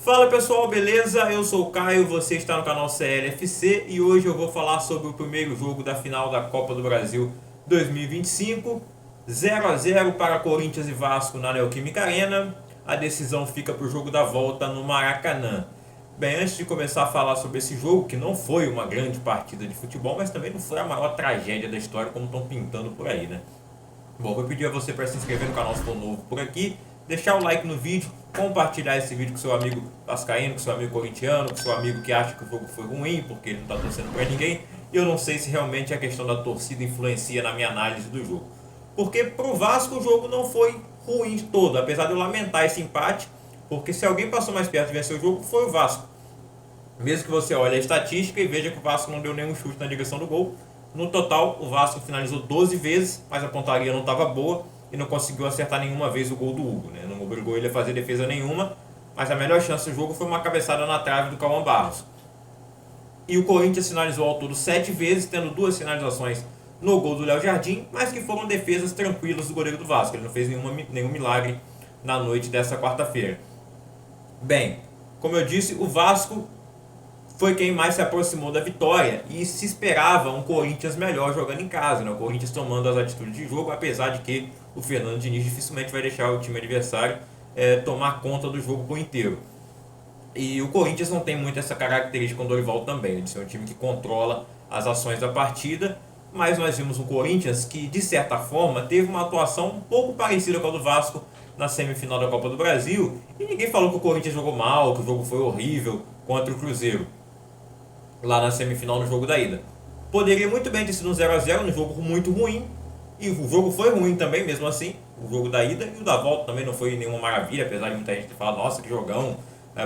Fala pessoal, beleza? Eu sou o Caio, você está no canal CLFC e hoje eu vou falar sobre o primeiro jogo da final da Copa do Brasil 2025. 0 a 0 para Corinthians e Vasco na Neoquímica Arena. A decisão fica para o jogo da volta no Maracanã. Bem, antes de começar a falar sobre esse jogo, que não foi uma grande partida de futebol, mas também não foi a maior tragédia da história como estão pintando por aí, né? Bom, vou pedir a você para se inscrever no canal se for novo por aqui, deixar o like no vídeo, compartilhar esse vídeo com seu amigo vascaíno, com seu amigo corintiano, com seu amigo que acha que o jogo foi ruim porque ele não está torcendo para ninguém. Eu não sei se realmente a questão da torcida influencia na minha análise do jogo. Porque pro Vasco o jogo não foi ruim todo, apesar de eu lamentar esse empate, porque se alguém passou mais perto de vencer o jogo foi o Vasco. Mesmo que você olhe a estatística e veja que o Vasco não deu nenhum chute na direção do gol. No total, o Vasco finalizou 12 vezes, mas a pontaria não estava boa e não conseguiu acertar nenhuma vez o gol do Hugo, né? Não obrigou ele a fazer defesa nenhuma, mas a melhor chance do jogo foi uma cabeçada na trave do Cauã Barros. E o Corinthians finalizou ao todo 7 vezes, tendo 2 finalizações no gol do Léo Jardim, mas que foram defesas tranquilas do goleiro do Vasco. Ele não fez nenhum milagre na noite dessa quarta-feira. Bem, como eu disse, o Vasco foi quem mais se aproximou da vitória e se esperava um Corinthians melhor jogando em casa, né? O Corinthians tomando as atitudes de jogo, apesar de que o Fernando Diniz dificilmente vai deixar o time adversário tomar conta do jogo por inteiro. E o Corinthians não tem muito essa característica com o Dorival também, de ser um time que controla as ações da partida, mas nós vimos um Corinthians que, de certa forma, teve uma atuação um pouco parecida com a do Vasco na semifinal da Copa do Brasil, e ninguém falou que o Corinthians jogou mal, que o jogo foi horrível contra o Cruzeiro lá na semifinal no jogo da ida. Poderia muito bem ter sido um 0 a 0 no jogo muito ruim, e o jogo foi ruim também, mesmo assim, o jogo da ida, e o da volta também não foi nenhuma maravilha, apesar de muita gente ter falado, nossa, que jogão,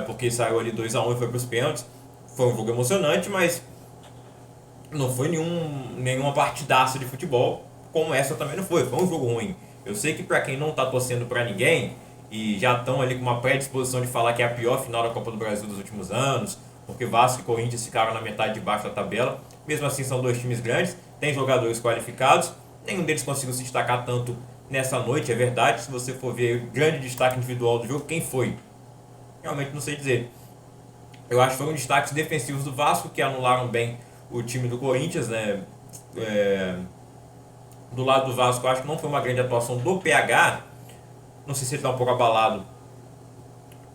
porque saiu ali 2 a 1 e foi para os pênaltis. Foi um jogo emocionante, mas não foi nenhuma partidaça de futebol, como essa também não foi um jogo ruim. Eu sei que para quem não está torcendo para ninguém, e já estão ali com uma predisposição de falar que é a pior final da Copa do Brasil dos últimos anos, porque Vasco e Corinthians ficaram na metade de baixo da tabela. Mesmo assim, são 2 times grandes, tem jogadores qualificados, nenhum deles conseguiu se destacar tanto nessa noite, é verdade. Se você for ver o grande destaque individual do jogo, quem foi? Realmente não sei dizer. Eu acho que foram destaques defensivos do Vasco, que anularam bem o time do Corinthians, né? Do lado do Vasco, eu acho que não foi uma grande atuação do PH. Não sei se ele está um pouco abalado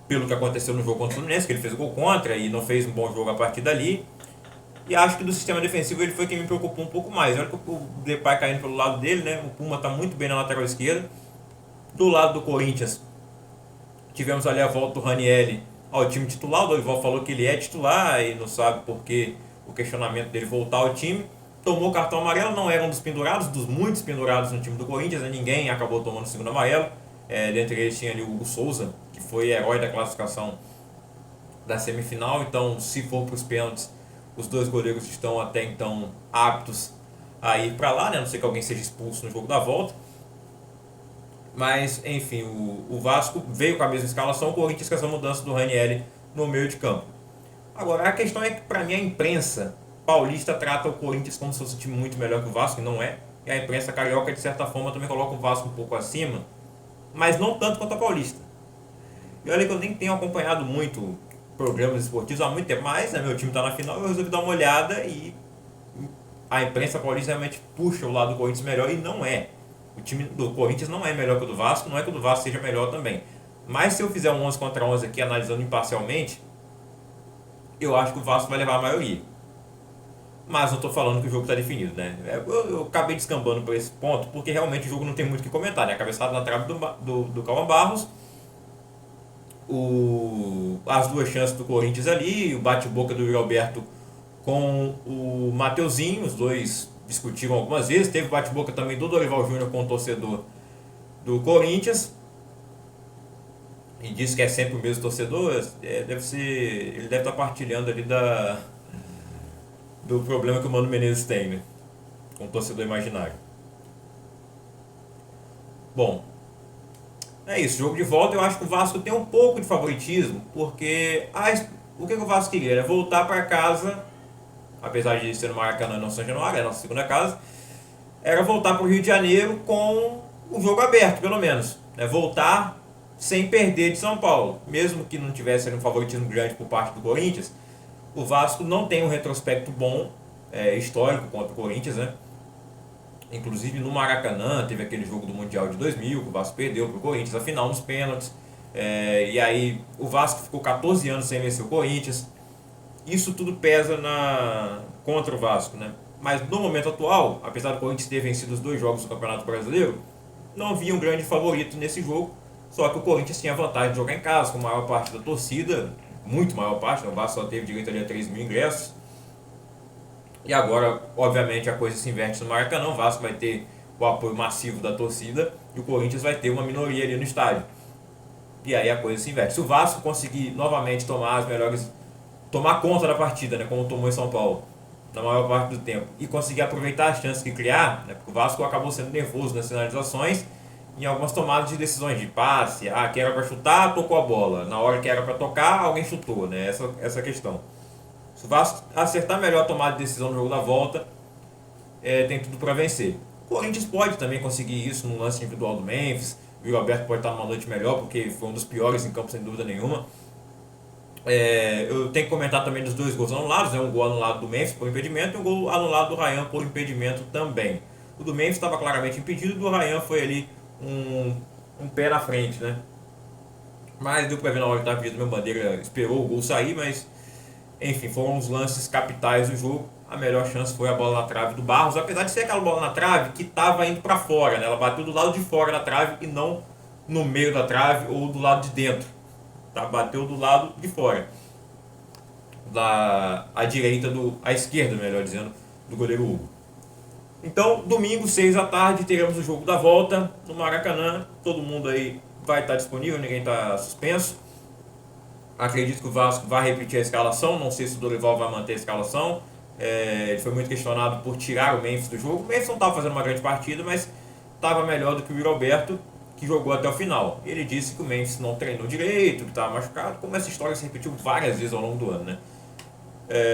pelo que aconteceu no jogo contra o Fluminense, que ele fez o gol contra e não fez um bom jogo a partir dali. E acho que do sistema defensivo ele foi quem me preocupou um pouco mais. Olha que o Depay caindo pelo lado dele, né? O Puma está muito bem na lateral esquerda. Do lado do Corinthians, tivemos ali a volta do Ranieri ao time titular. O Dorival falou que ele é titular e não sabe por que o questionamento dele voltar ao time. Tomou cartão amarelo, não era um dos pendurados, dos muitos pendurados no time do Corinthians, né? Ninguém acabou tomando o segundo amarelo. Dentre eles tinha ali o Hugo Souza, que foi herói da classificação da semifinal. Então, se for para os pênaltis, os 2 goleiros estão até então aptos a ir para lá, né? A não ser que alguém seja expulso no jogo da volta. Mas, enfim, o Vasco veio com a mesma escalação, o Corinthians com essa mudança do Ranieri no meio de campo. Agora, a questão é que, para mim, a imprensa paulista trata o Corinthians como se fosse um time muito melhor que o Vasco, e não é. E a imprensa carioca, de certa forma, também coloca o Vasco um pouco acima, mas não tanto quanto a paulista. E olha que eu nem tenho acompanhado muito programas esportivos há muito tempo, mas meu time está na final, eu resolvi dar uma olhada e a imprensa paulista realmente puxa o lado do Corinthians melhor, e não é. O time do Corinthians não é melhor que o do Vasco, não é que o do Vasco seja melhor também. Mas se eu fizer um 11 contra 11 aqui, analisando imparcialmente, eu acho que o Vasco vai levar a maioria. Mas não estou falando que o jogo está definido, né? Eu acabei descambando por esse ponto, porque realmente o jogo não tem muito o que comentar, né? A cabeçada na trave do Cauã Barros, as 2 chances do Corinthians ali, o bate-boca do Yuri Alberto com o Mateuzinho, os dois discutiram algumas vezes. Teve bate-boca também do Dorival Júnior com o torcedor do Corinthians, e disse que é sempre o mesmo torcedor. Ele deve estar partilhando ali do problema que o Mano Menezes tem, né? Com o torcedor imaginário. Bom, é isso, jogo de volta. Eu acho que o Vasco tem um pouco de favoritismo, porque o que o Vasco queria era voltar para casa, apesar de ser no Maracanã e não São Januário, é a nossa segunda casa, era voltar para o Rio de Janeiro com o jogo aberto, pelo menos. Voltar sem perder de São Paulo. Mesmo que não tivesse um favoritismo grande por parte do Corinthians, o Vasco não tem um retrospecto bom, histórico contra o Corinthians, né? Inclusive no Maracanã teve aquele jogo do Mundial de 2000 que o Vasco perdeu para o Corinthians, a final nos pênaltis. E aí o Vasco ficou 14 anos sem vencer o Corinthians. Isso tudo pesa contra o Vasco, né? Mas no momento atual, apesar do Corinthians ter vencido os 2 jogos do Campeonato Brasileiro, não havia um grande favorito nesse jogo. Só que o Corinthians tinha a vantagem de jogar em casa, com a maior parte da torcida, muito maior parte, né? O Vasco só teve direito ali a 3 mil ingressos. E agora, obviamente, a coisa se inverte no Maracanã. O Vasco vai ter o apoio massivo da torcida e o Corinthians vai ter uma minoria ali no estádio. E aí a coisa se inverte. Se o Vasco conseguir novamente tomar conta da partida, né, como tomou em São Paulo, na maior parte do tempo, e conseguir aproveitar as chances que criar, né, porque o Vasco acabou sendo nervoso nas finalizações, em algumas tomadas de decisões de passe, que era para chutar, tocou a bola, na hora que era para tocar, alguém chutou, né, essa questão. Se o Vasco acertar melhor a tomada de decisão no jogo da volta, tem tudo para vencer. O Corinthians pode também conseguir isso no lance individual do Memphis. O Yuri Alberto pode estar numa noite melhor, porque foi um dos piores em campo, sem dúvida nenhuma. Eu tenho que comentar também dos 2 gols anulados, né? Um gol anulado do Memphis por impedimento e um gol anulado do Ryan por impedimento também. O do Memphis estava claramente impedido, o do Ryan foi ali um pé na frente, né? Mas deu para ver na hora que estava vindo, meu bandeira esperou o gol sair, mas enfim, foram os lances capitais do jogo. A melhor chance foi a bola na trave do Barros, apesar de ser aquela bola na trave que estava indo para fora, né? Ela bateu do lado de fora da trave e não no meio da trave ou do lado de dentro. Tá? Bateu do lado de fora, à esquerda, melhor dizendo, do goleiro Hugo. Então, domingo, 6 da tarde, teremos o jogo da volta no Maracanã. Todo mundo aí vai estar disponível, ninguém está suspenso. Acredito que o Vasco vai repetir a escalação, não sei se o Dorival vai manter a escalação. Ele foi muito questionado por tirar o Memphis do jogo. O Memphis não estava fazendo uma grande partida, mas estava melhor do que o Yuri Alberto, que jogou até o final. Ele disse que o Memphis não treinou direito, que estava machucado, como essa história se repetiu várias vezes ao longo do ano, né?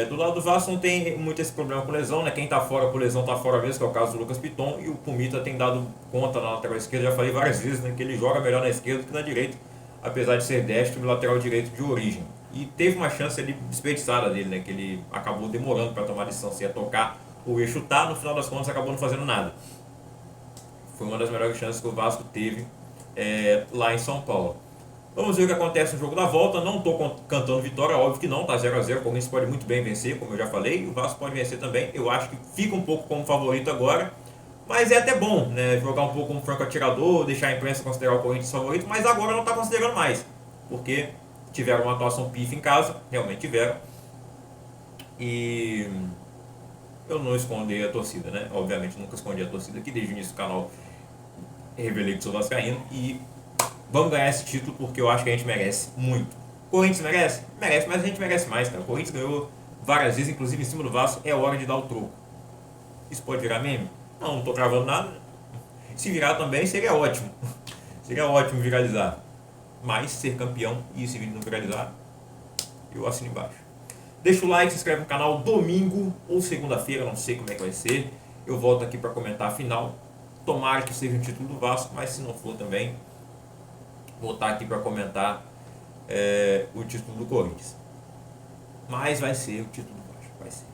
Do lado do Vasco não tem muito esse problema com lesão, né? Quem está fora por lesão está fora mesmo, que é o caso do Lucas Piton, e o Pumita tem dado conta na lateral esquerda. Já falei várias vezes, né, que ele joga melhor na esquerda do que na direita, apesar de ser destro e lateral direito de origem. E teve uma chance ali desperdiçada dele, né, que ele acabou demorando para tomar a decisão se ia tocar ou ia chutar, no final das contas acabou não fazendo nada. Foi uma das melhores chances que o Vasco teve lá em São Paulo. Vamos ver o que acontece no jogo da volta. Não estou cantando vitória, óbvio que não, tá 0x0. O Corinthians pode muito bem vencer, como eu já falei, o Vasco pode vencer também. Eu acho que fica um pouco como favorito agora, mas é até bom, né, jogar um pouco como franco atirador, deixar a imprensa considerar o Corinthians favorito, mas agora não está considerando mais, porque tiveram uma atuação pífia em casa, realmente tiveram, e eu não escondi a torcida, né, obviamente nunca escondi a torcida, aqui desde o início do canal revelei que sou vascaíno, e vamos ganhar esse título porque eu acho que a gente merece muito. O Corinthians merece? Merece, mas a gente merece mais, cara. O Corinthians ganhou várias vezes, inclusive em cima do Vasco, é hora de dar o troco. Isso pode virar meme? Não tô cravando nada. Se virar também seria ótimo. Seria ótimo viralizar. Mas ser campeão e esse vídeo não viralizar, eu assino embaixo. Deixa o like, se inscreve no canal. Domingo ou segunda-feira, não sei como é que vai ser, eu volto aqui para comentar a final. Tomara que seja um título do Vasco, mas se não for também, vou estar aqui para comentar o título do Corinthians. Mas vai ser o título do Vasco, vai ser.